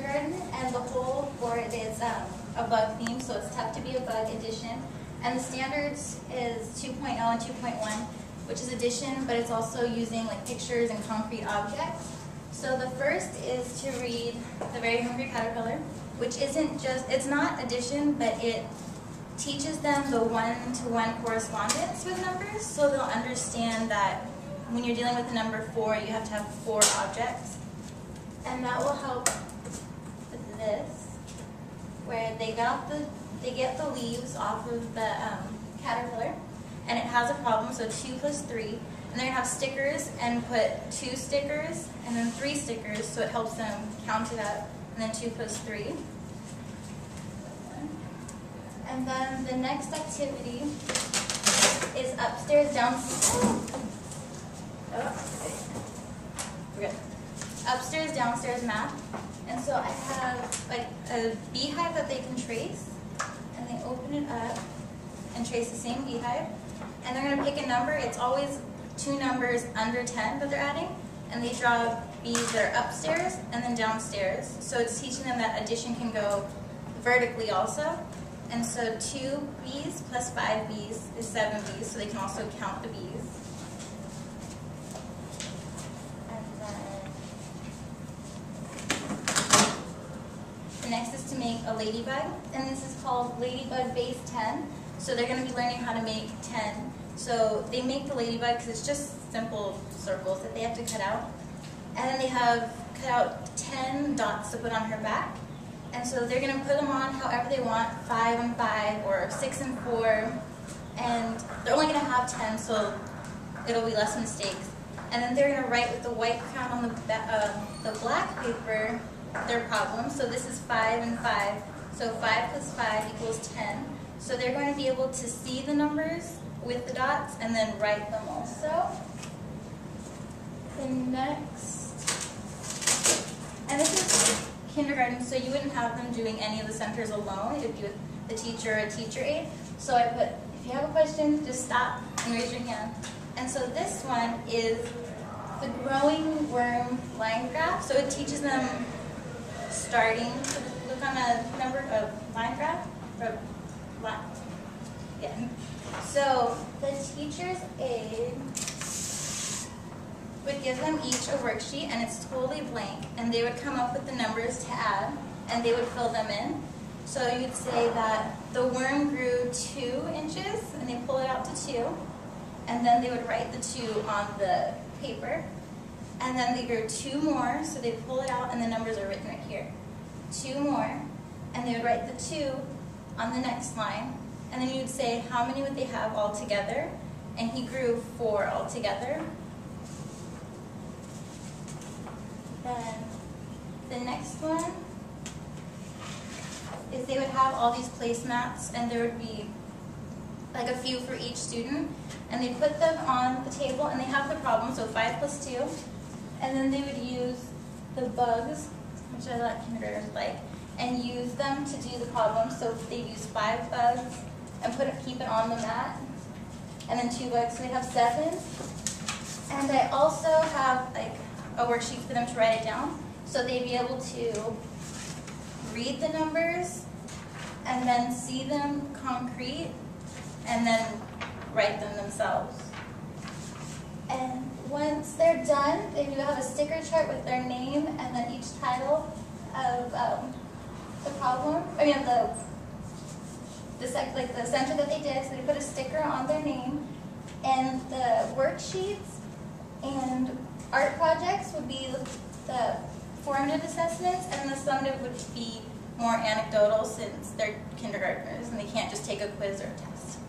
kindergarten, and the whole board is a bug theme, so it's tough to be a bug edition. And the standards is 2.0 and 2.1, which is addition, but it's also using like pictures and concrete objects. So the first is to read The Very Hungry Caterpillar, which isn't just, it's not addition, but it teaches them the one-to-one correspondence with numbers, so they'll understand that when you're dealing with the number 4, you have to have 4 objects. And that will help with this, where they get the leaves off of the caterpillar, and it has a problem, so 2 plus 3. And they're going to have stickers and put 2 stickers and then 3 stickers, so it helps them count it up, and then 2 plus 3. And then the next activity is upstairs, downstairs. Upstairs, downstairs math. And so I have like a beehive that they can trace, and they open it up and trace the same beehive. And they're going to pick a number. It's always 2 numbers under 10 that they're adding, and they draw bees that are upstairs and then downstairs. So it's teaching them that addition can go vertically also. And so 2 bees plus 5 bees is 7 bees, so they can also count the bees. And then the next is to make a ladybug, and this is called Ladybug Base 10. So they're going to be learning how to make 10. So they make the ladybug because it's just simple circles that they have to cut out. And then they have cut out 10 dots to put on her back. And so they're going to put them on however they want, 5 and 5 or 6 and 4. And they're only going to have 10, so it'll be less mistakes. And then they're going to write with the white crayon on the black paper their problem. So this is 5 and 5. So 5 plus 5 equals 10. So they're going to be able to see the numbers with the dots and then write them also. The next, and this is kindergarten, so you wouldn't have them doing any of the centers alone. It would be with the teacher or a teacher aide. So I put, if you have a question, just stop and raise your hand. And so this one is the growing worm line graph. So it teaches them starting to look on a number of line graph, or line. Yeah. So the teacher's aide would give them each a worksheet, and it's totally blank, and they would come up with the numbers to add, and they would fill them in. So you'd say that the worm grew 2 inches, and they pull it out to 2, and then they would write the 2 on the paper, and then they grew 2 more, so they pull it out, and the numbers are written right here. 2 more, and they would write the 2 on the next line, and then you'd say how many would they have all together, and he grew 4 altogether. Then the next one is they would have all these placemats, and there would be like a few for each student, and they put them on the table, and they have the problem, so 5 plus 2, and then they would use the bugs, which I let kindergartners like, and use them to do the problem. So they use 5 bugs and keep it on the mat, and then 2 bugs, so they have 7. And I also have like a worksheet for them to write it down, so they'd be able to read the numbers and then see them concrete and then write them themselves. And once they're done, they do have a sticker chart with their name and then each title of the problem, the center that they did, so they put a sticker on their name, and the worksheets and art projects would be the formative assessments, and the summative would be more anecdotal since they're kindergartners and they can't just take a quiz or a test.